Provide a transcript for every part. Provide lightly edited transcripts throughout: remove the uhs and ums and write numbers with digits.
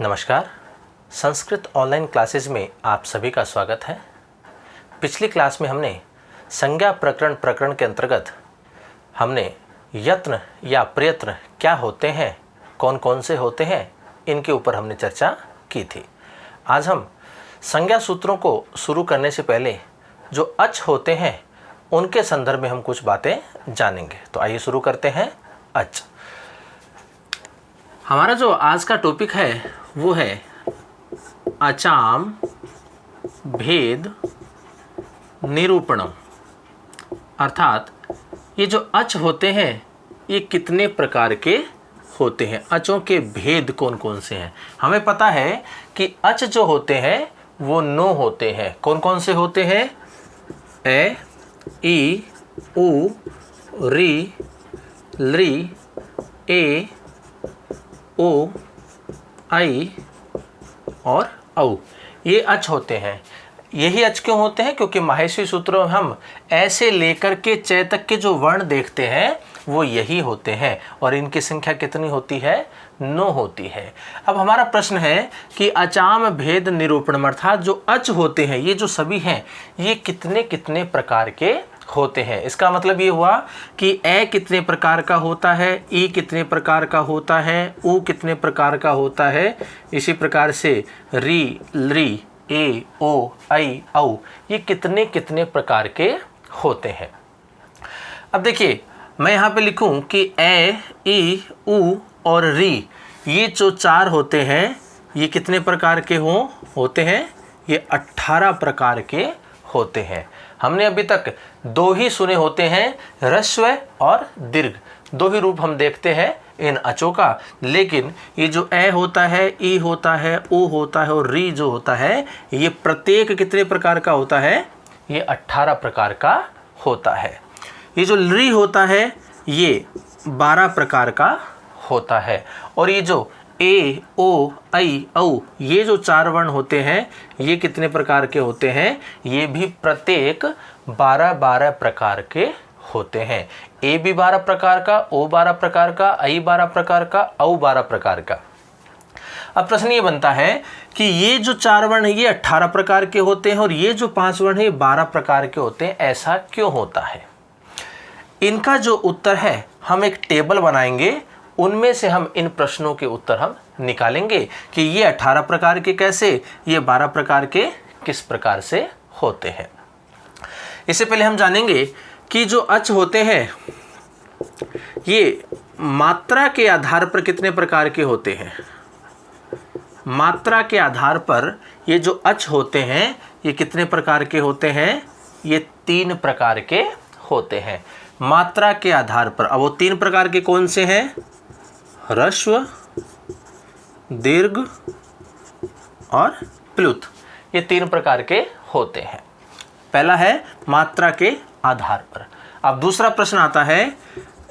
नमस्कार। Sanskrit online classes में आप सभी का स्वागत है। पिछली क्लास में हमने संज्ञा प्रकरण के अंतर्गत हमने यत्न या प्रयत्न क्या होते हैं, कौन कौन से होते हैं, इनके ऊपर हमने चर्चा की थी। आज हम संज्ञा सूत्रों को शुरू करने से पहले जो अच होते हैं उनके संदर्भ में हम कुछ बातें जानेंगे। तो आइए शुरू करते हैं। अच, हमारा जो आज का टॉपिक है वो है अचाम भेद निरूपणम। अर्थात ये जो अच होते हैं ये कितने प्रकार के होते हैं, अचों के भेद कौन कौन से हैं। हमें पता है कि अच जो होते हैं वो 9 होते हैं। कौन कौन से होते हैं? ए, ई, उ, री, ली, ए, ओ, आई और औ, ये अच होते हैं। यही अच क्यों होते हैं? क्योंकि माहेश्वरी सूत्रों में हम ऐसे लेकर के चय तक के जो वर्ण देखते हैं वो यही होते हैं और इनकी संख्या कितनी होती है? 9 होती है। अब हमारा प्रश्न है कि अचाम भेद निरूपण अर्थात जो अच होते हैं ये जो सभी हैं ये कितने कितने प्रकार के होते हैं। इसका मतलब ये हुआ कि ए कितने प्रकार का होता है, ई कितने प्रकार का होता है, उ कितने प्रकार का होता है, इसी प्रकार से री, ली, ए, ओ, आई, औ ये कितने कितने प्रकार के होते हैं। अब देखिए मैं यहाँ पे लिखूँ कि ए, ई, उ और री ये जो 4 होते हैं ये कितने प्रकार के होते हैं? ये 18 प्रकार के होते हैं। हमने अभी तक 2 ही सुने होते हैं, ह्रस्व और दीर्घ। 2 ही रूप हम देखते हैं इन अचों का, लेकिन ये जो ए होता है, ई होता है, उ होता है और री जो होता है ये प्रत्येक कितने प्रकार का होता है? ये 18 प्रकार का होता है। ये जो री होता है ये 12 प्रकार का होता है और ये जो ए, ओ, आई, औ ये जो 4 वर्ण होते हैं ये कितने प्रकार के होते हैं? ये भी प्रत्येक 12 प्रकार के होते हैं। ए भी 12 प्रकार का, ओ 12 प्रकार का, आई 12 प्रकार का, औ 12 प्रकार का। अब प्रश्न ये बनता है कि ये जो 4 वर्ण है ये 18 प्रकार के होते हैं और ये जो 5 वर्ण है ये 12 प्रकार के होते हैं। ऐसा क्यों होता है? इनका जो उत्तर है हम एक टेबल बनाएंगे, उनमें से हम इन प्रश्नों के उत्तर हम निकालेंगे कि ये 18 प्रकार के कैसे, ये 12 प्रकार के किस प्रकार से होते हैं। इससे पहले हम जानेंगे कि जो अच होते हैं ये मात्रा के आधार पर कितने प्रकार के होते हैं। मात्रा के आधार पर ये जो अच होते हैं ये कितने प्रकार के होते हैं? ये 3 प्रकार के होते हैं। मात्रा के आधार पर। अब वो 3 प्रकार के कौन से हैं? ह्रस्व, दीर्घ और प्लुत, ये 3 प्रकार के होते हैं। पहला है मात्रा के आधार पर। अब दूसरा प्रश्न आता है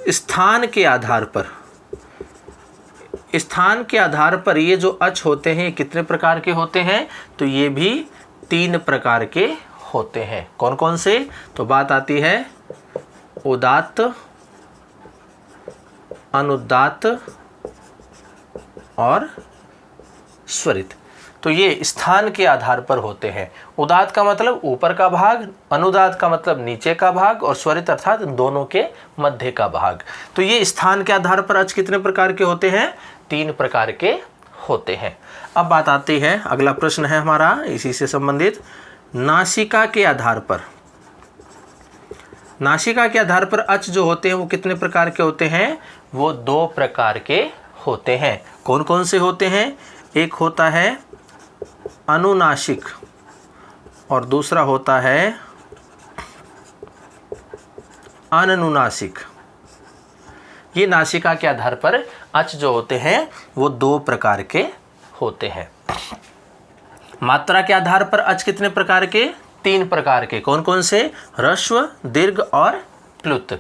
स्थान के आधार पर। स्थान के आधार पर ये जो अच होते हैं कितने प्रकार के होते हैं? तो ये भी 3 प्रकार के होते हैं। कौन कौन से? तो बात आती है उदात्त, अनुदात्त और स्वरित। तो ये स्थान के आधार पर होते हैं। उदात्त का मतलब ऊपर का भाग, अनुदात्त का मतलब नीचे का भाग और स्वरित अर्थात दोनों के मध्य का भाग। तो ये स्थान के आधार पर अच कितने प्रकार के होते हैं? 3 प्रकार के होते हैं। अब बात आती है, अगला प्रश्न है हमारा इसी से संबंधित, नासिका के आधार पर। नासिका के आधार पर अच जो होते हैं वो कितने प्रकार के होते हैं? वो 2 प्रकार के होते हैं। कौन कौन से होते हैं? एक होता है अनुनासिक और दूसरा होता है अननुनासिक। ये नासिका के आधार पर अच जो होते हैं वो 2 प्रकार के होते हैं। मात्रा के आधार पर अच कितने प्रकार के? 3 प्रकार के। कौन कौन से? ह्रस्व, दीर्घ और प्लुत।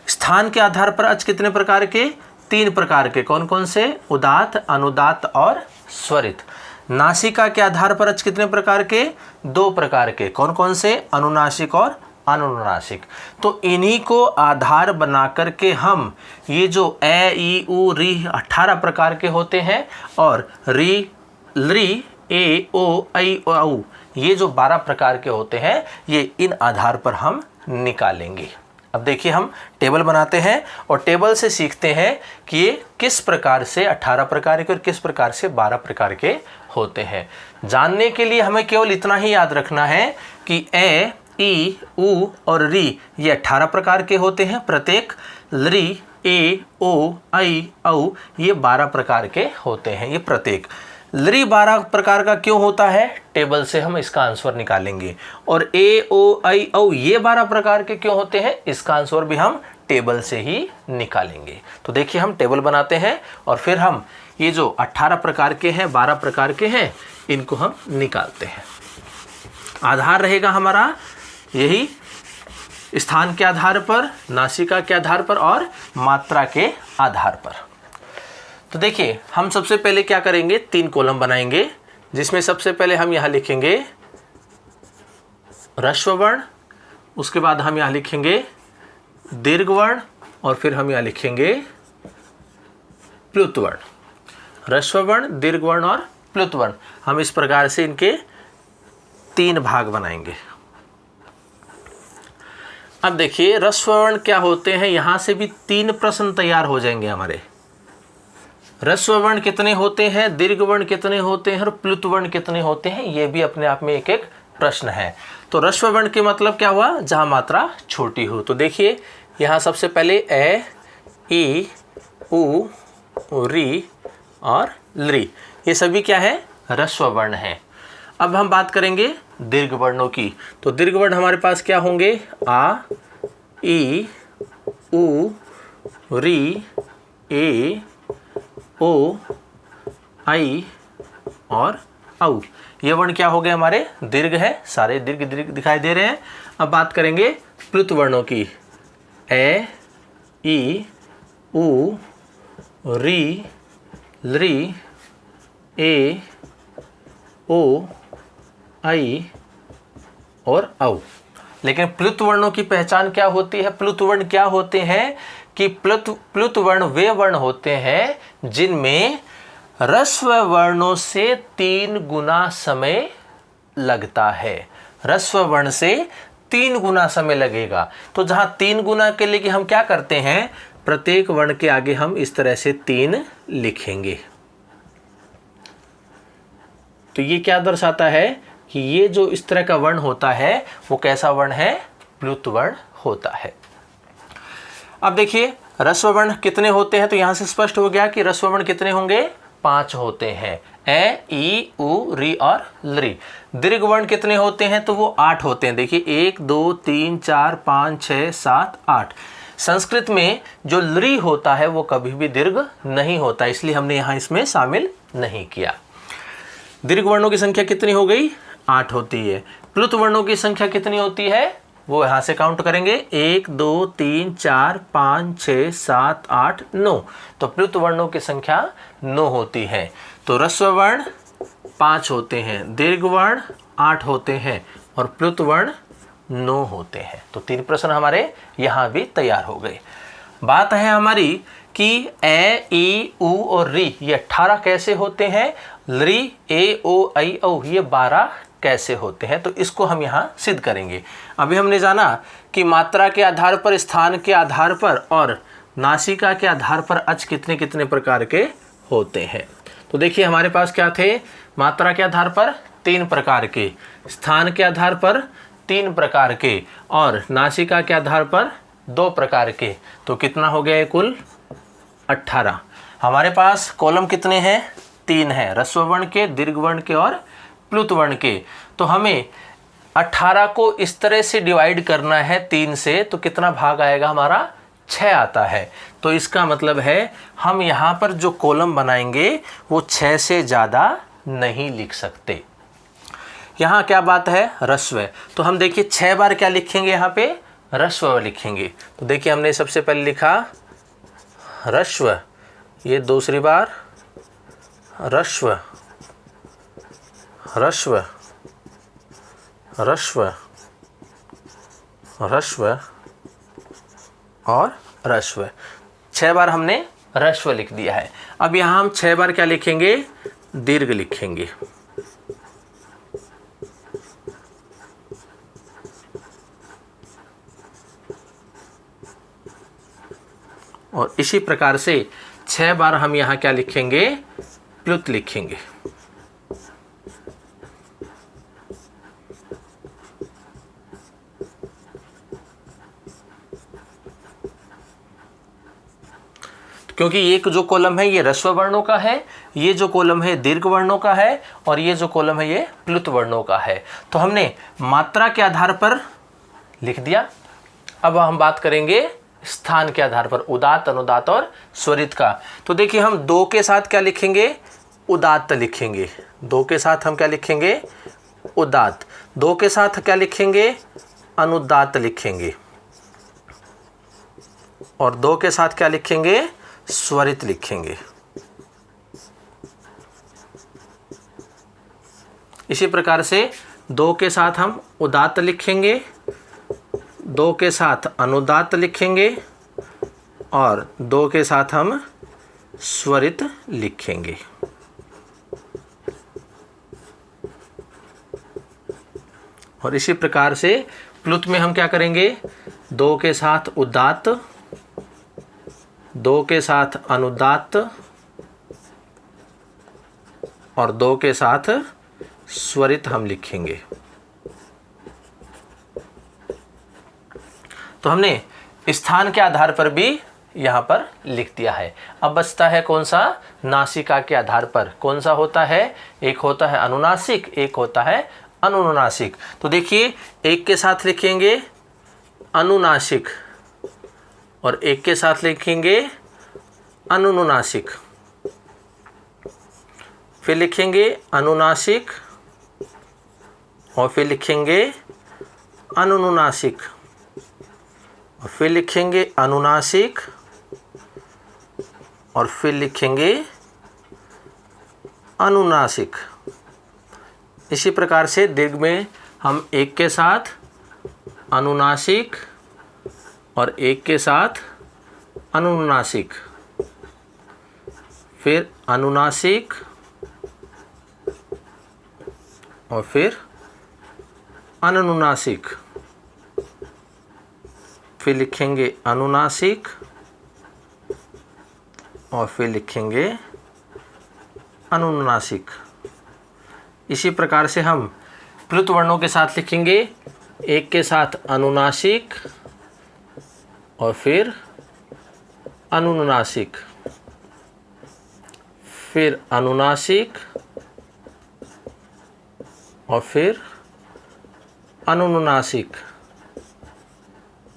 स्थान के आधार पर अच कितने प्रकार के? 3 प्रकार के। कौन कौन से? उदात्त, अनुदात्त और स्वरित। नासिका के आधार पर अच कितने प्रकार के? 2 प्रकार के। कौन कौन से? अनुनासिक और अनुनासिक। तो इन्हीं को आधार बना करके हम ये जो ए, ई, उ, री 18 प्रकार के होते हैं और री, लृ ए ओ ऐ औ ये जो 12 प्रकार के होते हैं ये इन आधार पर हम निकालेंगे। अब देखिए हम टेबल बनाते हैं और टेबल से सीखते हैं कि ये किस प्रकार से 18 प्रकार के और किस प्रकार से 12 प्रकार के होते हैं। जानने के लिए हमें केवल इतना ही याद रखना है कि ए, ई, उ और री ये 18 प्रकार के होते हैं। प्रत्येक लृ ए ओ ऐ औ ये 12 प्रकार के होते हैं। ये प्रत्येक लृ 12 प्रकार का क्यों होता है, टेबल से हम इसका आंसर निकालेंगे। और ए ओ ऐ औ ये 12 प्रकार के क्यों होते हैं, इसका आंसर भी हम टेबल से ही निकालेंगे। तो देखिए हम टेबल बनाते हैं और फिर हम ये जो 18 प्रकार के हैं 12 प्रकार के हैं इनको हम निकालते हैं। आधार रहेगा हमारा यही स्थान के आधार पर, नासिका के आधार पर और मात्रा के आधार पर। तो देखिए हम सबसे पहले क्या करेंगे, 3 कॉलम बनाएंगे जिसमें सबसे पहले हम यहाँ लिखेंगे ह्रस्व वर्ण, उसके बाद हम यहाँ लिखेंगे दीर्घ वर्ण और फिर हम यहाँ लिखेंगे प्लुत वर्ण। ह्रस्व वर्ण, दीर्घ वर्ण और प्लुत वर्ण, हम इस प्रकार से इनके 3 भाग बनाएंगे। अब देखिए ह्रस्व वर्ण क्या होते हैं, यहाँ से भी 3 प्रश्न तैयार हो जाएंगे हमारे। ह्रस्व वर्ण कितने होते हैं, दीर्घ वर्ण कितने होते हैं और प्लुत वर्ण कितने होते हैं, ये भी अपने आप में एक एक प्रश्न है। तो ह्रस्व वर्ण के मतलब क्या हुआ, जहाँ मात्रा छोटी हो। तो देखिए यहाँ सबसे पहले ए, ई, उ, री और लृ ये सभी क्या है, ह्रस्व वर्ण है। अब हम बात करेंगे दीर्घ वर्णों की। तो दीर्घ वर्ण हमारे पास क्या होंगे, आ, ई, उ, री, ए, ओ, ऐ और औ। ये वर्ण क्या हो गए हमारे, दीर्घ है, सारे दीर्घ दीर्घ दिखाई दे रहे हैं। अब बात करेंगे प्लुत वर्णों की। ए, ई, उ, री, लृ, ए, ओ, ऐ और औ। लेकिन प्लुत वर्णों की पहचान क्या होती है, प्लुत वर्ण क्या होते हैं कि प्लुत वर्ण वे वर्ण होते हैं जिनमें ह्रस्व वर्णों से 3 गुना समय लगता है। ह्रस्व वर्ण से 3 गुना समय लगेगा। तो जहां 3 गुना के लिए हम क्या करते हैं, प्रत्येक वर्ण के आगे हम इस तरह से 3 लिखेंगे। तो ये क्या दर्शाता है कि ये जो इस तरह का वर्ण होता है वो कैसा वर्ण है, प्लुत वर्ण होता है। अब देखिए ह्रस्व वर्ण कितने होते हैं, तो यहां से स्पष्ट हो गया कि ह्रस्व वर्ण कितने होंगे, 5 होते हैं, ए, ई, उ, री और लृ। दीर्घ वर्ण कितने होते हैं, तो वो 8 होते हैं। देखिए 1 2 3 4 5 6 7 8। संस्कृत में जो लृ होता है वो कभी भी दीर्घ नहीं होता, इसलिए हमने यहाँ इसमें शामिल नहीं किया। दीर्घ वर्णों की संख्या कितनी हो गई, 8 होती है। प्लुत वर्णों की संख्या कितनी होती है, वो यहाँ से काउंट करेंगे, 1 2 3 4 5 6 7 8 9। तो प्लुत वर्णों की संख्या 9 होती है। तो ह्रस्व वर्ण 5 होते हैं, दीर्घ वर्ण 8 होते हैं और प्लुत वर्ण 9 होते हैं। तो 3 प्रश्न हमारे यहाँ भी तैयार हो गए। बात है हमारी कि ए, ई, उ और री ये 18 कैसे होते हैं, लृ, ए, ओ, ऐ, औ ये 12 कैसे होते हैं। तो इसको हम यहाँ सिद्ध करेंगे। अभी हमने जाना कि मात्रा के आधार पर, स्थान के आधार पर और नासिका के आधार पर अच कितने कितने प्रकार के होते हैं। तो देखिए हमारे पास क्या थे, मात्रा के आधार पर 3 प्रकार के, स्थान के आधार पर 3 प्रकार के और नासिका के आधार पर 2 प्रकार के। तो कितना हो गया कुल 18। हमारे पास कॉलम कितने हैं, 3 हैं, ह्रस्व वर्ण के, दीर्घ वर्ण के और प्लुत वर्ण के। तो हमें 18 को इस तरह से डिवाइड करना है 3 से, तो कितना भाग आएगा हमारा, 6 आता है। तो इसका मतलब है हम यहाँ पर जो कॉलम बनाएंगे वो 6 से ज़्यादा नहीं लिख सकते। यहाँ क्या बात है, ह्रस्व। तो हम देखिए 6 बार क्या लिखेंगे, यहाँ पे ह्रस्व लिखेंगे। तो देखिए हमने सबसे पहले लिखा ह्रस्व, ये दूसरी बार ह्रस्व, ह्रस्व, ह्रस्व, ह्रस्व और ह्रस्व। 6 बार हमने ह्रस्व लिख दिया है। अब यहाँ हम 6 बार क्या लिखेंगे, दीर्घ लिखेंगे। और इसी प्रकार से 6 बार हम यहाँ क्या लिखेंगे, प्लुत लिखेंगे। क्योंकि ये जो कॉलम है ये ह्रस्व वर्णों का है, ये जो कॉलम है दीर्घ वर्णों का है, और ये जो कॉलम है ये प्लुत वर्णों का है। तो हमने मात्रा के आधार पर लिख दिया। अब हम बात करेंगे स्थान के आधार पर, उदात्त, अनुदात्त और स्वरित का। तो देखिए हम 2 के साथ क्या लिखेंगे, उदात्त लिखेंगे। 2 के साथ हम क्या लिखेंगे, उदात्त। 2 के साथ क्या लिखेंगे, अनुदात्त लिखेंगे। और 2 के साथ क्या लिखेंगे, स्वरित लिखेंगे। इसी प्रकार से 2 के साथ हम उदात्त लिखेंगे, 2 के साथ अनुदात्त लिखेंगे, और 2 के साथ हम स्वरित लिखेंगे। और इसी प्रकार से प्लुत में हम क्या करेंगे, 2 के साथ उदात्त, 2 के साथ अनुदात्त, और 2 के साथ स्वरित हम लिखेंगे। तो हमने स्थान के आधार पर भी यहाँ पर लिख दिया है। अब बचता है कौन सा, नासिका के आधार पर। कौन सा होता है, एक होता है अनुनासिक, एक होता है अनुनासिक। तो देखिए 1 के साथ लिखेंगे अनुनासिक, और 1 के साथ लिखेंगे अनुनासिक। फिर लिखेंगे अनुनासिक, और फिर लिखेंगे अनुनासिक, और फिर लिखेंगे अनुनासिक, और फिर लिखेंगे अनुनासिक। इसी प्रकार से दीर्घ में हम 1 के साथ अनुनासिक और 1 के साथ अनुनासिक, फिर अनुनासिक, और फिर अनुनासिक, फिर लिखेंगे अनुनासिक, और फिर लिखेंगे अनुनासिक। इसी प्रकार से हम प्लुत वर्णों के साथ लिखेंगे 1 के साथ अनुनासिक, और फिर अनुनासिक, फिर अनुनासिक, और फिर अनुनासिक।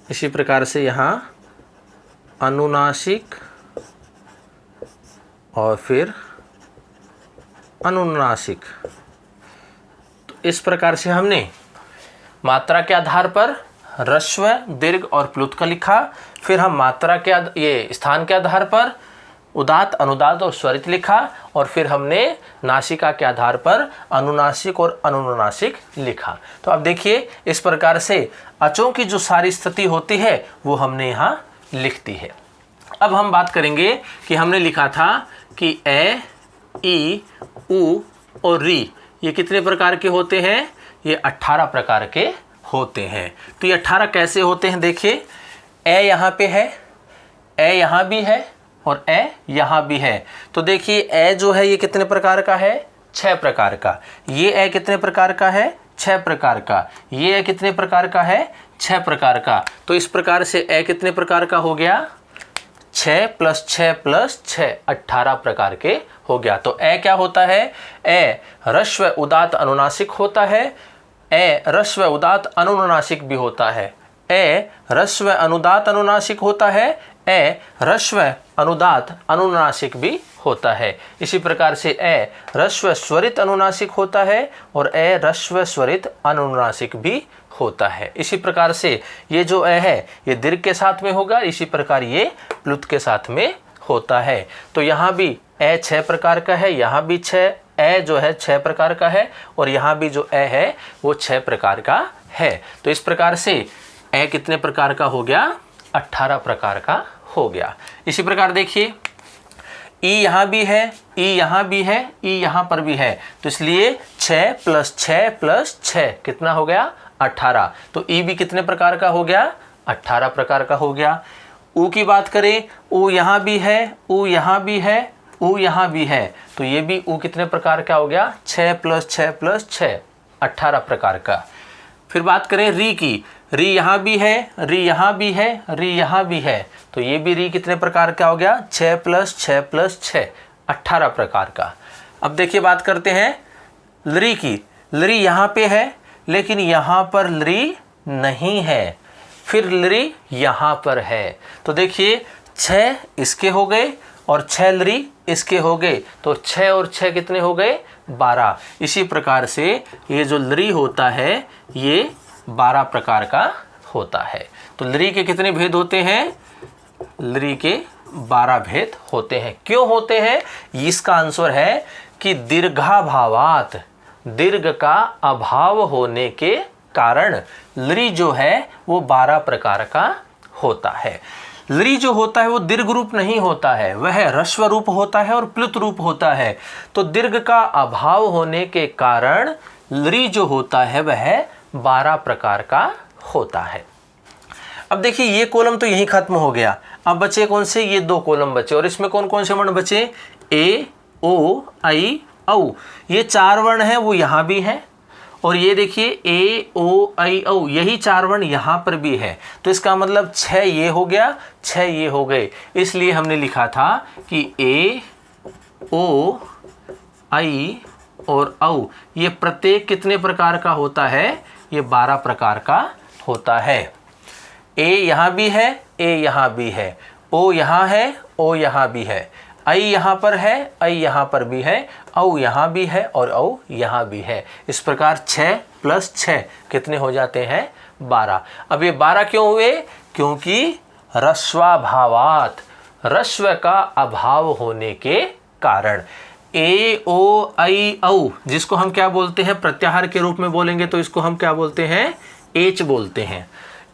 इसी प्रकार से यहाँ अनुनासिक, और फिर अनुनासिक। तो इस प्रकार से हमने मात्रा के आधार पर ह्रस्व, दीर्घ और प्लुत का लिखा। फिर हम मात्रा के ये स्थान के आधार पर उदात्त, अनुदात्त और स्वरित लिखा। और फिर हमने नासिका के आधार पर अनुनासिक और अनुनासिक लिखा। तो अब देखिए इस प्रकार से अचों की जो सारी स्थिति होती है वो हमने यहाँ लिख दी है। अब हम बात करेंगे कि हमने लिखा था कि ए, ई, उ और री ये कितने प्रकार के होते हैं, ये 18 प्रकार के होते हैं। तो ये 18 कैसे होते हैं, देखिए ए यहाँ पे है, ए यहाँ भी है, और ए यहाँ भी है। तो देखिए ए जो है ये कितने प्रकार का है, 6 प्रकार का। ये ए कितने प्रकार का है, 6 प्रकार का। ये ए कितने प्रकार का है, 6 प्रकार का। तो इस प्रकार से ए कितने प्रकार का हो गया, 6 + 6 + 6 18 प्रकार के हो गया। तो ए क्या होता है, ए ह्रस्व, उदात्त, अनुनासिक होता है। ए ह्रस्व, उदात्त, अनुनासिक भी होता है। ए ह्रस्व, अनुदात्त, अनुनासिक होता है। ए ह्रस्व, अनुदात्त, अनुनासिक भी होता है। इसी प्रकार से ए ह्रस्व, स्वरित, अनुनासिक होता है, और ए ह्रस्व, स्वरित, अनुनासिक भी होता है। इसी प्रकार से ये जो ए है ये दीर्घ के साथ में होगा, इसी प्रकार ये प्लुत के साथ में होता है। तो यहाँ भी ए 6 प्रकार का है, यहाँ भी 6 ए जो है 6 प्रकार का है, और यहाँ भी जो ए है वो 6 प्रकार का है। तो इस प्रकार से ए कितने प्रकार का हो गया, 18 प्रकार का हो गया। इसी प्रकार देखिए ई यहाँ भी है, ई यहाँ भी है, ई यहाँ पर भी है, तो इसलिए 6 + 6 + 6 कितना हो गया 18। तो ई भी कितने प्रकार का हो गया 18 प्रकार का हो गया। ऊ की बात करें, ऊ यहाँ भी है, ऊ यहाँ भी है, ऊ यहाँ भी है, तो ये भी ऊ कितने प्रकार का हो गया 6 + 6 + 6 18 प्रकार का। फिर बात करें री की, री यहाँ भी है, री यहाँ भी है, री यहाँ भी है, तो ये भी री कितने प्रकार का हो गया 6 + 6 + 6 18 प्रकार का। अब देखिए बात करते हैं लरी की, लरी यहाँ पे है लेकिन यहाँ पर लरी नहीं है, फिर लरी यहाँ पर है, तो देखिए 6 इसके हो गए और 6 लरी इसके हो गए, तो 6 और 6 कितने हो गए 12। इसी प्रकार से ये जो लरी होता है ये 12 प्रकार का होता है। तो लरी के कितने भेद होते हैं, लरी के 12 भेद होते हैं। क्यों होते हैं, इसका आंसर है कि दीर्घाभावात, दीर्घ का अभाव होने के कारण लरी जो है वो 12 प्रकार का होता है। लरी जो होता है वो दीर्घ रूप नहीं होता है, वह ह्रस्व रूप होता है और प्लुत रूप होता है। तो दीर्घ का अभाव होने के कारण लरी जो होता है वह 12 प्रकार का होता है। अब देखिए ये कॉलम तो यहीं खत्म हो गया, अब बचे कौन से, ये 2 कॉलम बचे, और इसमें कौन कौन से वर्ण बचे, ए, ओ, आई, औ। ये 4 वर्ण हैं वो यहाँ भी हैं, और ये देखिए ए, ओ, आई, औ, यही 4 वर्ण यहाँ पर भी है। तो इसका मतलब 6 ये हो गया, 6 ये हो गए, इसलिए हमने लिखा था कि ए, ओ, आई और औ ये प्रत्येक कितने प्रकार का होता है, ये 12 प्रकार का होता है। ए यहाँ भी है, ए यहाँ भी है, ओ यहाँ है, ओ यहाँ भी है, आई यहाँ पर है, आई यहाँ पर भी है, औ यहाँ भी है और औ यहाँ भी है। इस प्रकार 6 + 6 कितने हो जाते हैं 12। अब ये 12 क्यों हुए, क्योंकि ह्रस्वाभावात, ह्रस्व का अभाव होने के कारण। ए, ओ, आई, औ जिसको हम क्या बोलते हैं, प्रत्याहार के रूप में बोलेंगे तो इसको हम क्या बोलते हैं, एच बोलते हैं,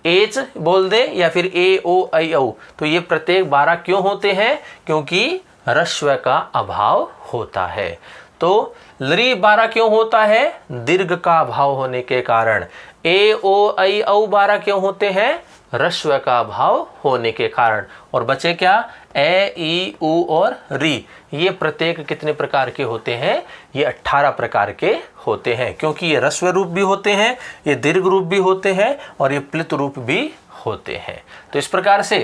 एच बोल दे या फिर ए, ओ, आई, औ। तो ये प्रत्येक 12 क्यों होते हैं, क्योंकि ह्रस्व का अभाव होता है। तो लरी 12 क्यों होता है, दीर्घ का अभाव होने के कारण। ए, ओ, आई, औ 12 क्यों होते हैं, ह्रस्व का अभाव होने के कारण। और बचे क्या, ए, ई, उ और री, ये प्रत्येक कितने प्रकार के होते हैं, ये 18 प्रकार के होते हैं, क्योंकि ये ह्रस्व रूप भी होते हैं, ये दीर्घ रूप भी होते हैं और ये प्लुत रूप भी होते हैं। तो इस प्रकार से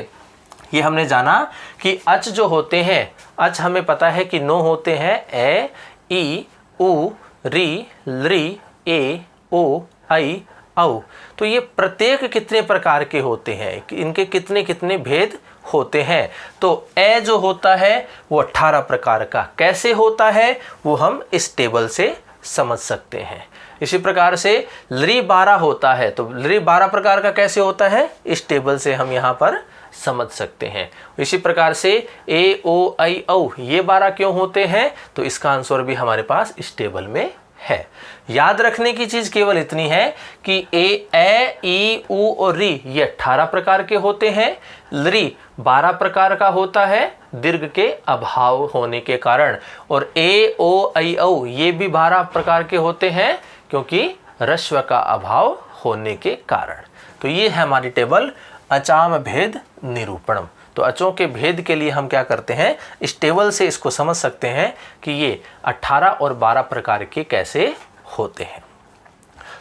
ये हमने जाना कि अच जो होते हैं, अच हमें पता है कि 9 होते हैं, ए, ई, उ, री, लरी, ए, ओ, आई, औ। तो ये प्रत्येक कितने प्रकार के होते हैं, इनके कितने कितने भेद होते हैं। तो ए जो होता है वो 18 प्रकार का कैसे होता है, वो हम इस टेबल से समझ सकते हैं। इसी प्रकार से लरी 12 होता है, तो लरी 12 प्रकार का कैसे होता है, इस टेबल से हम यहाँ पर समझ सकते हैं। इसी प्रकार से ए, ओ, आई, औ ये 12 क्यों होते हैं, तो इसका आंसर भी हमारे पास इस टेबल में है। याद रखने की चीज केवल इतनी है कि ए, ई, उ और री ये 18 प्रकार के होते हैं, लरी 12 प्रकार का होता है दीर्घ के अभाव होने के कारण, और ए, ओ, आई, औ ये भी 12 प्रकार के होते हैं क्योंकि ह्रस्व का अभाव होने के कारण। तो ये है हमारी टेबल अचाम भेद निरूपणम। तो अचों के भेद के लिए हम क्या करते हैं, इस टेबल से इसको समझ सकते हैं कि ये 18 और 12 प्रकार के कैसे होते हैं।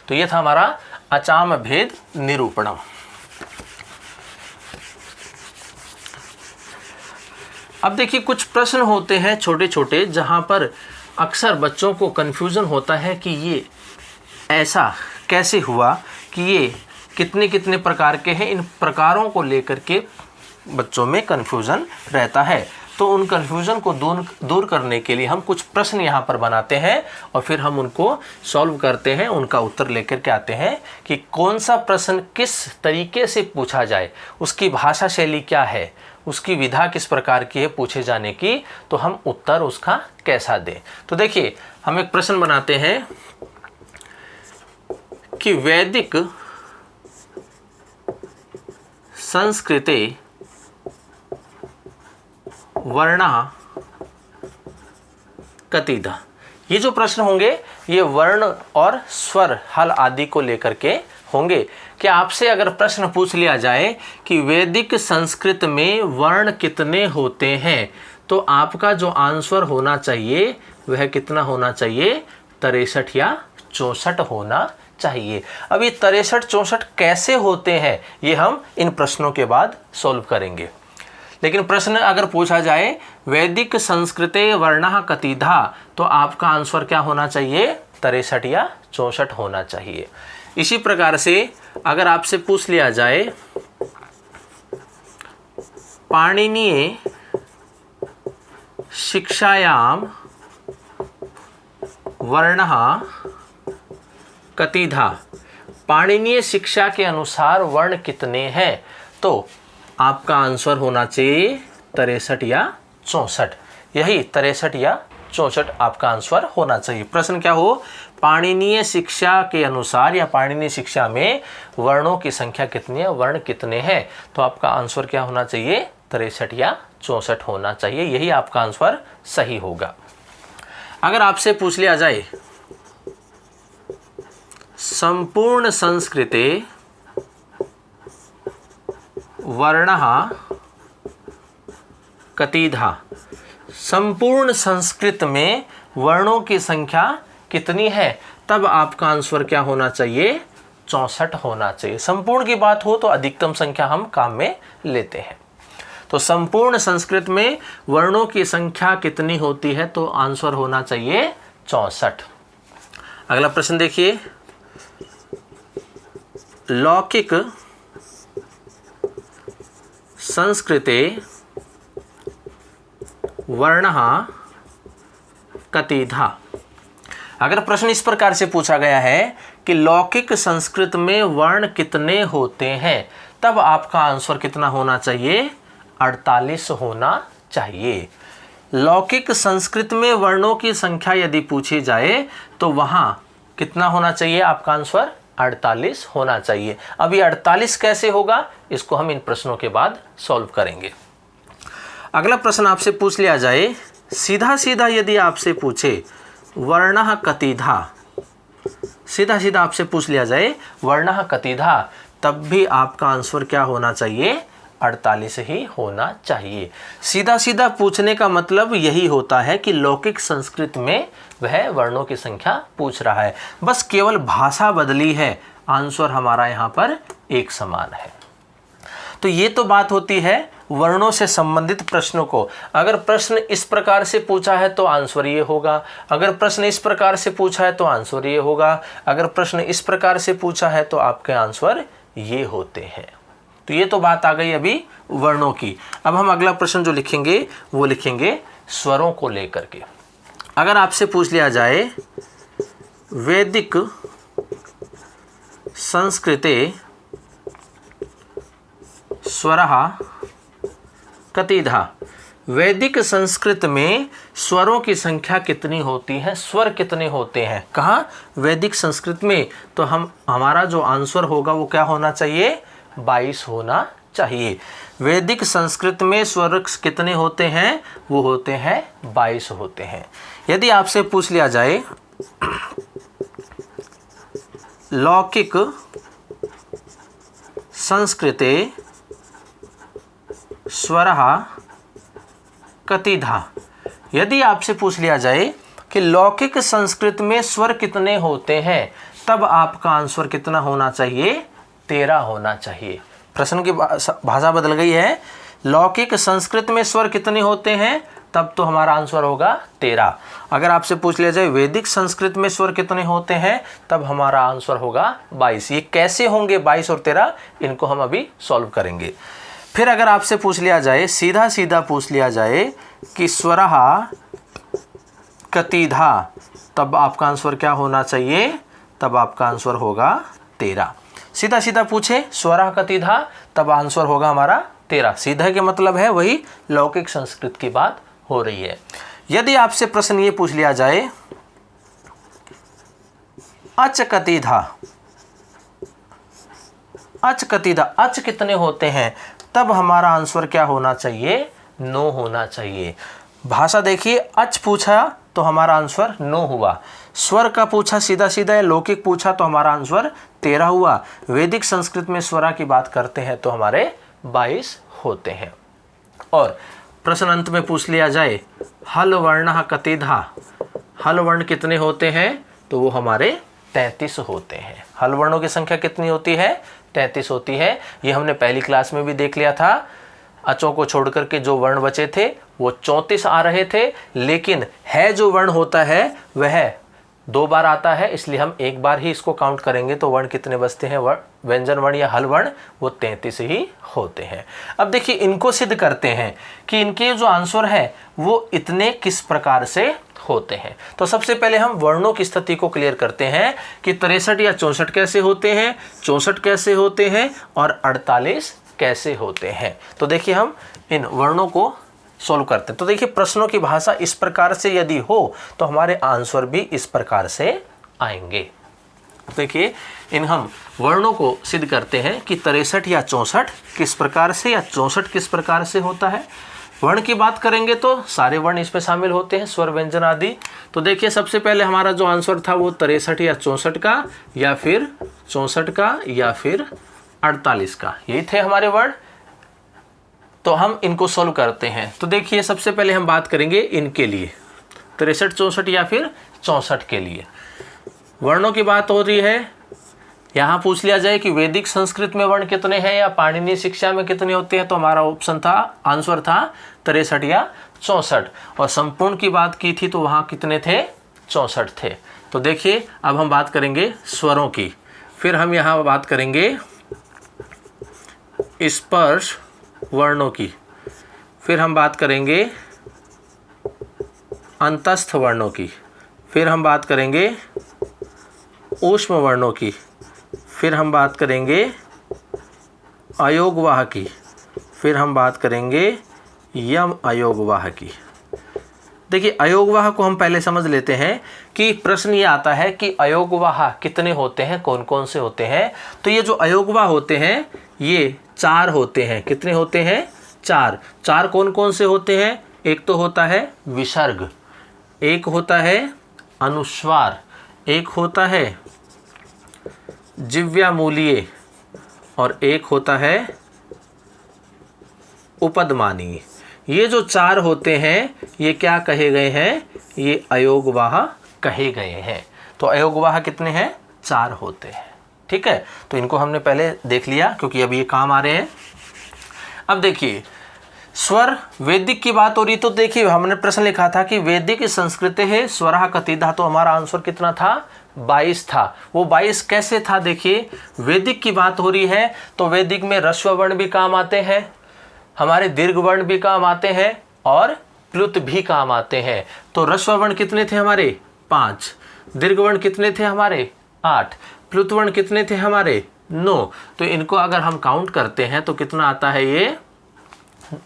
तो ये था हमारा अचाम भेद निरूपणम। अब देखिए कुछ प्रश्न होते हैं छोटे छोटे, जहां पर अक्सर बच्चों को कन्फ्यूज़न होता है कि ये ऐसा कैसे हुआ, कि ये कितने कितने प्रकार के हैं। इन प्रकारों को लेकर के बच्चों में कन्फ्यूज़न रहता है। तो उन कन्फ्यूज़न को दूर करने के लिए हम कुछ प्रश्न यहाँ पर बनाते हैं और फिर हम उनको सॉल्व करते हैं, उनका उत्तर लेकर के आते हैं कि कौन सा प्रश्न किस तरीके से पूछा जाए, उसकी भाषा शैली क्या है, उसकी विधा किस प्रकार की है पूछे जाने की, तो हम उत्तर उसका कैसा दें। तो देखिए हम एक प्रश्न बनाते हैं कि वैदिक संस्कृते वर्णा कतिधा। ये जो प्रश्न होंगे ये वर्ण और स्वर हल आदि को लेकर के होंगे कि आपसे अगर प्रश्न पूछ लिया जाए कि वैदिक संस्कृत में वर्ण कितने होते हैं, तो आपका जो आंसर होना चाहिए वह कितना होना चाहिए, 63 या 64 होना चाहिए। अब ये 63 64 कैसे होते हैं ये हम इन प्रश्नों के बाद सॉल्व करेंगे। लेकिन प्रश्न अगर पूछा जाए वैदिक संस्कृते वर्णः कतिधा, तो आपका आंसर क्या होना चाहिए, 63 या 64 होना चाहिए। इसी प्रकार से अगर आपसे पूछ लिया जाए पाणिनीय शिक्षायां वर्णः कतिधा, पाणिनीय शिक्षा के अनुसार वर्ण कितने हैं, तो आपका आंसर होना चाहिए 63 या 64। यही 63 या 64 आपका आंसर होना चाहिए। प्रश्न क्या हो, पाणिनीय शिक्षा के अनुसार या पाणिनीय शिक्षा में वर्णों की संख्या कितनी है, वर्ण कितने हैं, तो आपका आंसर क्या होना चाहिए, 63 या 64 होना चाहिए। यही आपका आंसर सही होगा। अगर आपसे पूछ लिया जाए संपूर्ण संस्कृते वर्णः कतिधा, संपूर्ण संस्कृत में वर्णों की संख्या कितनी है, तब आपका आंसर क्या होना चाहिए, 64 होना चाहिए। संपूर्ण की बात हो तो अधिकतम संख्या हम काम में लेते हैं। तो संपूर्ण संस्कृत में वर्णों की संख्या कितनी होती है, तो आंसर होना चाहिए 64। अगला प्रश्न देखिए, लौकिक संस्कृते वर्णः कतिधा। अगर प्रश्न इस प्रकार से पूछा गया है कि लौकिक संस्कृत में वर्ण कितने होते हैं, तब आपका आंसर कितना होना चाहिए, 48 होना चाहिए। लौकिक संस्कृत में वर्णों की संख्या यदि पूछी जाए तो वहां कितना होना चाहिए, आपका आंसर 48 होना चाहिए। अब ये 48 कैसे होगा, इसको हम इन प्रश्नों के बाद सॉल्व करेंगे। अगला प्रश्न आपसे पूछ लिया जाए, सीधा सीधा यदि आपसे पूछे वर्णः कतिधा, सीधा सीधा आपसे पूछ लिया जाए वर्णः कतिधा, तब भी आपका आंसर क्या होना चाहिए, 48 ही होना चाहिए। सीधा सीधा पूछने का मतलब यही होता है कि लौकिक संस्कृत में वह वर्णों की संख्या पूछ रहा है, बस केवल भाषा बदली है, आंसर हमारा यहाँ पर एक समान है। तो ये तो बात होती है वर्णों से संबंधित प्रश्नों को। अगर प्रश्न इस प्रकार से पूछा है तो आंसर ये होगा, अगर प्रश्न इस प्रकार से पूछा है तो आंसर ये होगा, अगर प्रश्न इस प्रकार से पूछा है तो आपके आंसर ये होते हैं। तो ये तो बात आ गई अभी वर्णों की। अब हम अगला प्रश्न जो लिखेंगे वो लिखेंगे स्वरों को लेकर के। अगर आपसे पूछ लिया जाए वैदिक संस्कृते स्वरः कतिधा, वैदिक संस्कृत में स्वरों की संख्या कितनी होती है, स्वर कितने होते हैं, कहाँ, वैदिक संस्कृत में। तो हमारा जो आंसर होगा वो क्या होना चाहिए, 22 होना चाहिए। वैदिक संस्कृत में स्वर कितने होते हैं, वो होते हैं 22 होते हैं। यदि आपसे पूछ लिया जाए लौकिक संस्कृते स्वरः कतिधा, यदि आपसे पूछ लिया जाए कि लौकिक संस्कृत में स्वर कितने होते हैं, तब आपका आंसर कितना होना चाहिए, 13 होना चाहिए। प्रश्न की भाषा बदल गई है, लौकिक संस्कृत में स्वर कितने होते हैं, तब तो हमारा आंसर होगा 13। अगर आपसे पूछ लिया जाए वैदिक संस्कृत में स्वर कितने होते हैं, तब हमारा आंसर होगा 22। ये कैसे होंगे 22 और 13, इनको हम अभी सॉल्व करेंगे। फिर अगर आपसे पूछ लिया जाए, सीधा सीधा पूछ लिया जाए कि स्वरः कतिधा, तब आपका आंसर क्या होना चाहिए, तब आपका आंसर होगा 13। सीधा सीधा पूछे स्वरः कतिधा, तब आंसर होगा हमारा 13। सीधा के मतलब है वही लौकिक संस्कृत की बात हो रही है। यदि आपसे प्रश्न ये पूछ लिया जाए अच कतिधा, अच कतिधा, अच कितने होते हैं, तब हमारा आंसर क्या होना चाहिए, 9 होना चाहिए। भाषा देखिए, अच पूछा तो हमारा आंसर 9 हुआ, स्वर का पूछा सीधा सीधा है, लौकिक पूछा तो हमारा आंसर 13 हुआ, वैदिक संस्कृत में स्वरा की बात करते हैं तो हमारे 22 होते हैं। और प्रश्न अंत में पूछ लिया जाए हल वर्ण कतिधा, हल वर्ण कितने होते हैं, तो वो हमारे 33 होते हैं। हल वर्णों की संख्या कितनी होती है, 33 होती है। ये हमने पहली क्लास में भी देख लिया था। अचों को छोड़कर के जो वर्ण बचे थे वो 34 आ रहे थे, लेकिन है जो वर्ण होता है वह 2 बार आता है, इसलिए हम 1 बार ही इसको काउंट करेंगे। तो वर्ण कितने बचते हैं, व्यंजन वर्ण या हल वर्ण, वो 33 ही होते हैं। अब देखिए इनको सिद्ध करते हैं कि इनके जो आंसर है वो इतने किस प्रकार से होते हैं। तो सबसे पहले हम वर्णों की स्थिति को क्लियर करते हैं कि 63 या 64 कैसे होते हैं, 64 कैसे होते हैं और 48 कैसे होते हैं। तो देखिए हम इन वर्णों को सोल्व करते हैं। तो देखिए प्रश्नों की भाषा इस प्रकार से यदि हो तो हमारे आंसर भी इस प्रकार से आएंगे। देखिए इन हम वर्णों को सिद्ध करते हैं कि 63 या 64 किस प्रकार से या 64 किस प्रकार से होता है। वर्ण की बात करेंगे तो सारे वर्ण इसमें शामिल होते हैं, स्वर व्यंजन आदि। तो देखिए सबसे पहले हमारा जो आंसर था वो 63 या 64 का, या फिर 64 का, या फिर 48 का, यही थे हमारे वर्ण। तो हम इनको सोल्व करते हैं। तो देखिए सबसे पहले हम बात करेंगे इनके लिए, 63, 64 या फिर 64 के लिए। वर्णों की बात हो रही है, यहाँ पूछ लिया जाए कि वैदिक संस्कृत में वर्ण कितने हैं या पाणिनि शिक्षा में कितने होते हैं, तो हमारा ऑप्शन था, आंसर था 63 या 64। और संपूर्ण की बात की थी तो वहाँ कितने थे, 64 थे। तो देखिए अब हम बात करेंगे स्वरों की, फिर हम यहाँ बात करेंगे स्पर्श वर्णों की, फिर हम बात करेंगे अंतस्थ वर्णों की, फिर हम बात करेंगे ऊष्म वर्णों की, फिर हम बात करेंगे अयोगवाह की, फिर हम बात करेंगे यम अयोगवाह की। देखिए अयोगवाह को हम पहले समझ लेते हैं कि प्रश्न ये आता है कि अयोगवाह कितने होते हैं, कौन कौन से होते हैं। तो ये जो अयोगवाह होते हैं ये 4 होते हैं। कितने होते हैं, 4। 4 कौन कौन से होते हैं, एक तो होता है विसर्ग, एक होता है अनुस्वार, एक होता है जिव्यामूलीय और एक होता है उपदमानीय। ये जो 4 होते हैं ये क्या कहे गए हैं, ये अयोगवाह कहे गए हैं। तो अयोगवाह कितने हैं, 4 होते हैं। ठीक है, तो इनको हमने पहले देख लिया क्योंकि अभी ये काम आ रहे हैं। अब देखिए स्वर वैदिक की बात हो रही, तो देखिए हमने प्रश्न लिखा था कि वैदिक संस्कृते है स्वरः कतिधा, तो हमारा आंसर कितना था, 22 था। वो 22 कैसे था, देखिए वैदिक की बात हो रही है तो वैदिक में ह्रस्व वर्ण भी काम आते हैं, हमारे दीर्घ वर्ण भी काम आते हैं और प्लुत भी काम आते हैं। तो ह्रस्व वर्ण कितने थे हमारे, 5, दीर्घ वर्ण कितने थे हमारे, 8, प्लुत वर्ण कितने थे हमारे, 9। तो इनको अगर हम काउंट करते हैं तो कितना आता है, ये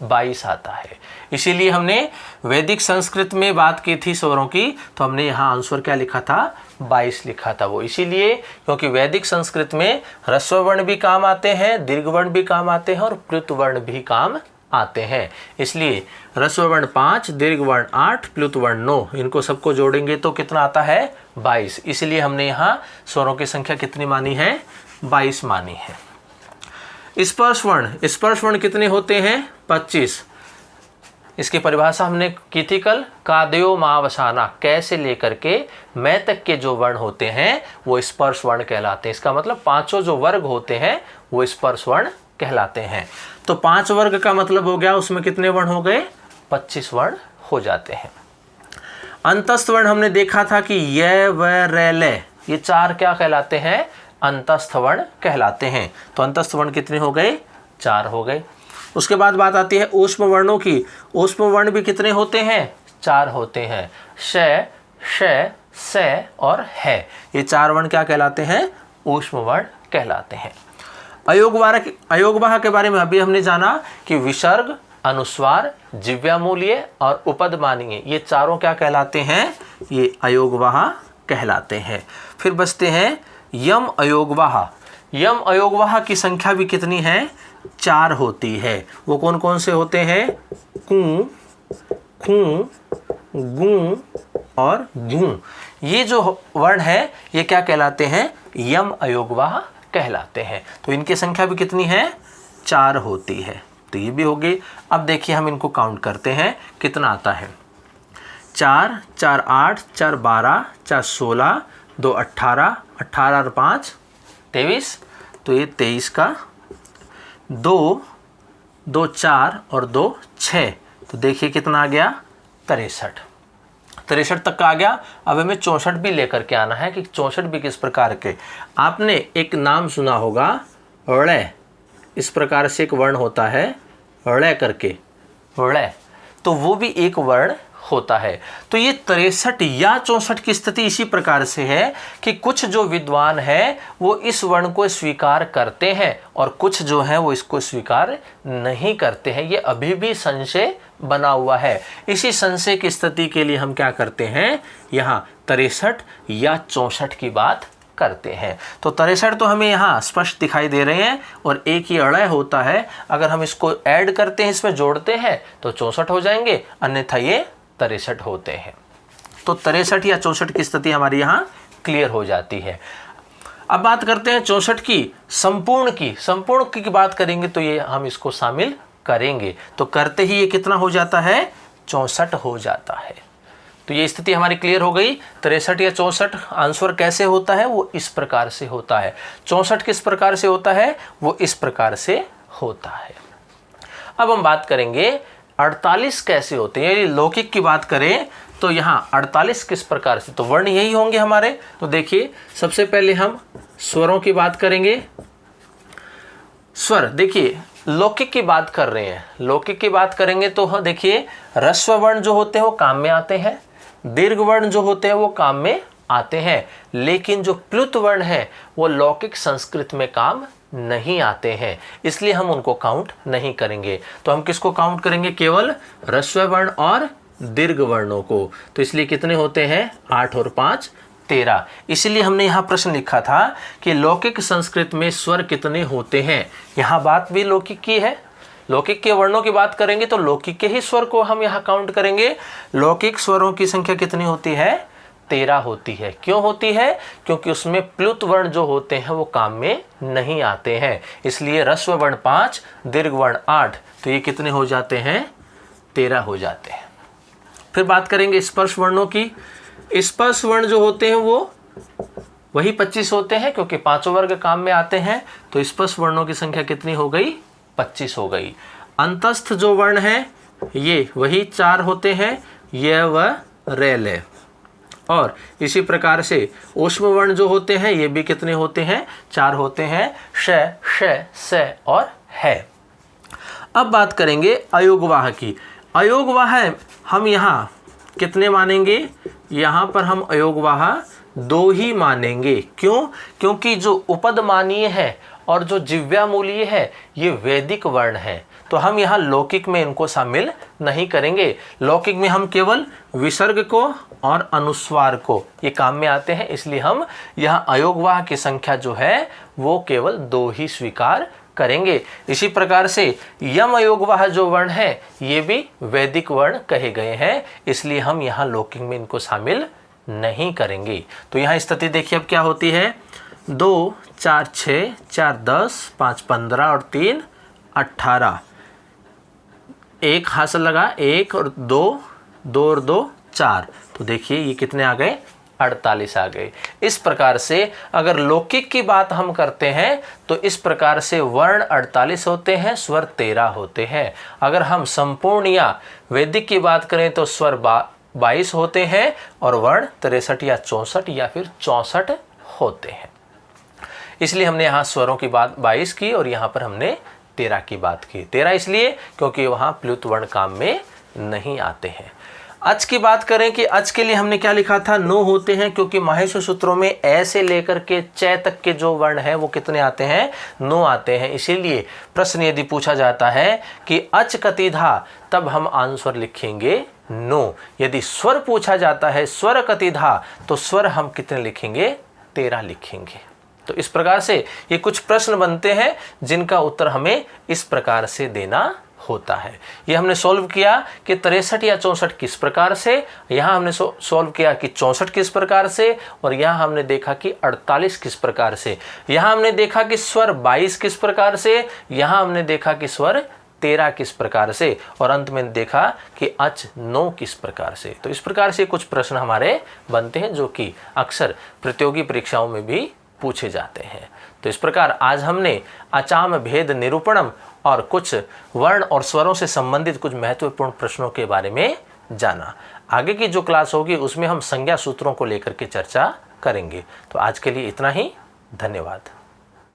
22 आता है। इसीलिए हमने वैदिक संस्कृत में बात की थी स्वरों की, तो हमने यहाँ आंसर क्या लिखा था, 22 लिखा था। वो इसीलिए क्योंकि वैदिक संस्कृत में ह्रस्व वर्ण भी काम आते हैं, दीर्घ वर्ण भी काम आते हैं और प्लुत वर्ण भी काम आते हैं। इसलिए ह्रस्व वर्ण 5, दीर्घ वर्ण 8, प्लुत वर्ण 9, इनको सबको जोड़ेंगे तो कितना आता है, 22। इसलिए हमने यहाँ स्वरों की संख्या कितनी मानी है, 22 मानी है। स्पर्श वर्ण कितने होते हैं, 25। इसकी परिभाषा हमने की थी कल, कादयो मावसाना, कैसे लेकर के मैं तक के जो वर्ण होते हैं वो स्पर्श वर्ण कहलाते हैं। इसका मतलब 5 जो वर्ग होते हैं वो स्पर्श वर्ण कहलाते हैं। तो 5 वर्ग का मतलब हो गया, उसमें कितने वर्ण हो गए, 25 वर्ण हो जाते हैं। अंतस्थ वर्ण हमने देखा था कि य व र ल, ये 4 क्या कहलाते हैं, अंतस्थ वर्ण कहलाते हैं। तो अंतस्थ वर्ण कितने हो गए, 4 हो गए। उसके बाद बात आती है ऊष्म वर्णों की। ऊष्म वर्ण भी कितने होते हैं, 4 होते हैं, श, श, स और है। ये 4 वर्ण क्या कहलाते हैं, ऊष्म वर्ण कहलाते हैं। अयोगवाह के बारे में अभी हमने जाना कि विसर्ग, अनुस्वार, जिव्यामूलीय और उपदमानीय, ये चारों क्या कहलाते हैं, ये अयोगवाह कहलाते हैं। फिर बचते हैं यम अयोगवाह। यम अयोगवाह की संख्या भी कितनी है, 4 होती है। वो कौन कौन से होते हैं, कु, खू, गू और गू, ये जो वर्ण है ये क्या कहलाते हैं? यम अयोगवाह कहलाते हैं। तो इनकी संख्या भी कितनी है? 4 होती है। तो ये भी हो गई। अब देखिए हम इनको काउंट करते हैं कितना आता है। 4, 4 8, 4 12, 4 16, 2 18, 18 और 5 23। तो ये 23 का 2, 2 4 और 2 6। तो देखिए कितना आ गया? 63। 63 तक का आ गया। अब हमें 64 भी लेकर के आना है कि 64 भी किस प्रकार के। आपने एक नाम सुना होगा ळ, इस प्रकार से एक वर्ण होता है ळ करके, ळ, तो वो भी एक वर्ण होता है। तो ये 63 या 64 की स्थिति इसी प्रकार से है कि कुछ जो विद्वान है वो इस वर्ण को स्वीकार करते हैं और कुछ जो है वो इसको स्वीकार नहीं करते हैं। ये अभी भी संशय बना हुआ है। इसी संशय की स्थिति के लिए हम क्या करते हैं? यहाँ 63 या 64 की बात करते हैं। तो 63 तो हमें यहाँ स्पष्ट दिखाई दे रहे हैं और एक ही अड़य होता है। अगर हम इसको ऐड करते हैं, इसमें जोड़ते हैं तो 64 हो जाएंगे, अन्यथा ये 63 होते हैं। तो 63 या 64 की स्थिति हमारी यहाँ क्लियर हो जाती है। अब बात करते हैं 64 की संपूर्ण की। संपूर्ण की बात करेंगे तो ये हम इसको शामिल करेंगे, तो करते ही ये कितना हो जाता है? 64 हो जाता है। तो ये स्थिति हमारी क्लियर हो गई। 63 या 64 आंसर कैसे होता है? वो इस प्रकार से होता है। 64 किस प्रकार से होता है? वो इस प्रकार से होता है। अब हम बात करेंगे 48 कैसे होते हैं। यदि लौकिक की बात करें तो यहाँ 48 किस प्रकार से, तो वर्ण यही होंगे हमारे। तो देखिए सबसे पहले हम स्वरों की बात करेंगे। स्वर, देखिए लौकिक की बात कर रहे हैं, लौकिक की बात करेंगे तो देखिए ह्रस्व वर्ण जो होते हैं वो काम में आते हैं, दीर्घ वर्ण जो होते हैं वो काम में आते हैं, लेकिन जो प्लुत वर्ण है वो लौकिक संस्कृत में काम नहीं आते हैं, इसलिए हम उनको काउंट नहीं करेंगे। तो हम किसको काउंट करेंगे? केवल ह्रस्व वर्ण और दीर्घ वर्णों को। तो इसलिए कितने होते हैं? 8 और 5 13। इसलिए हमने यहाँ प्रश्न लिखा था कि लौकिक संस्कृत में स्वर कितने होते हैं। यहाँ बात भी लौकिक की है। लौकिक के वर्णों की बात करेंगे तो लौकिक के ही स्वर को हम यहाँ काउंट करेंगे। लौकिक स्वरों की संख्या कितनी होती है? 13 होती है। क्यों होती है? क्योंकि उसमें प्लुत वर्ण जो होते हैं वो काम में नहीं आते हैं, इसलिए ह्रस्व वर्ण 5, दीर्घ वर्ण 8। तो ये कितने हो जाते हैं? 13 हो जाते हैं। फिर बात करेंगे स्पर्श वर्णों की। स्पर्श वर्ण जो होते हैं वो वही 25 होते हैं, क्योंकि पांचों वर्ग काम में आते हैं। तो स्पर्श वर्णों की संख्या कितनी हो गई? 25 हो गई। अंतस्थ जो वर्ण है ये वही 4 होते हैं, य व रेल है। और इसी प्रकार से ऊष्म वर्ण जो होते हैं ये भी कितने होते हैं? 4 होते हैं, श, श, स और है। अब बात करेंगे अयोगवाह की। अयोगवाह हम यहाँ कितने मानेंगे? यहाँ पर हम अयोगवाह 2 ही मानेंगे। क्यों? क्योंकि जो उपदमानीय है और जो जिव्यामूलीय है ये वैदिक वर्ण है, तो हम यहाँ लौकिक में इनको शामिल नहीं करेंगे। लौकिक में हम केवल विसर्ग को और अनुस्वार को ये काम में आते हैं, इसलिए हम यहाँ अयोगवाह की संख्या जो है वो केवल 2 ही स्वीकार करेंगे। इसी प्रकार से यम अयोगवाह जो वर्ण है ये भी वैदिक वर्ण कहे गए हैं, इसलिए हम यहाँ लौकिक में इनको शामिल नहीं करेंगे। तो यहाँ स्थिति देखिए अब क्या होती है? 2 4 6 4 10 5 15 और 3 18। 1 हासिल लगा, 1 और 2, 2 और 2 4। तो देखिए ये कितने आ गए? 48 आ गए। इस प्रकार से अगर लौकिक की बात हम करते हैं तो इस प्रकार से वर्ण 48 होते हैं, स्वर 13 होते हैं। अगर हम संपूर्ण या वैदिक की बात करें तो स्वर 22 होते हैं और वर्ण 63 या 64 या फिर 64 होते हैं। इसलिए हमने यहाँ स्वरों की बात 22 की और यहाँ पर हमने 13 की बात की। 13 इसलिए क्योंकि वहाँ प्लुत वर्ण काम में नहीं आते हैं। अच की बात करें कि अच के लिए हमने क्या लिखा था? 9 होते हैं, क्योंकि माहेश्वर सूत्रों में ए से लेकर के च तक के जो वर्ण है वो कितने आते हैं? 9 आते हैं। इसीलिए प्रश्न यदि पूछा जाता है कि अच कतिधा, तब हम आंसर लिखेंगे 9। यदि स्वर पूछा जाता है स्वर कतिधा, तो स्वर हम कितने लिखेंगे? 13 लिखेंगे। तो इस प्रकार से ये कुछ प्रश्न बनते हैं जिनका उत्तर हमें इस प्रकार से देना होता है। ये हमने सॉल्व किया कि 63 या 64 किस प्रकार से, यहाँ हमने सॉल्व किया कि 64 किस प्रकार से, और यहाँ हमने देखा कि 48 किस प्रकार से। यहाँ हमने देखा कि स्वर 22 किस प्रकार से, यहाँ हमने देखा कि स्वर 13 किस प्रकार से, और अंत में देखा कि अच 9 किस प्रकार से। तो इस प्रकार से कुछ प्रश्न हमारे बनते हैं जो कि अक्सर प्रतियोगी परीक्षाओं में भी पूछे जाते हैं। तो इस प्रकार आज हमने अचाम भेद निरूपणम और कुछ वर्ण और स्वरों से संबंधित कुछ महत्वपूर्ण प्रश्नों के बारे में जाना। आगे की जो क्लास होगी उसमें हम संज्ञा सूत्रों को लेकर के चर्चा करेंगे। तो आज के लिए इतना ही। धन्यवाद।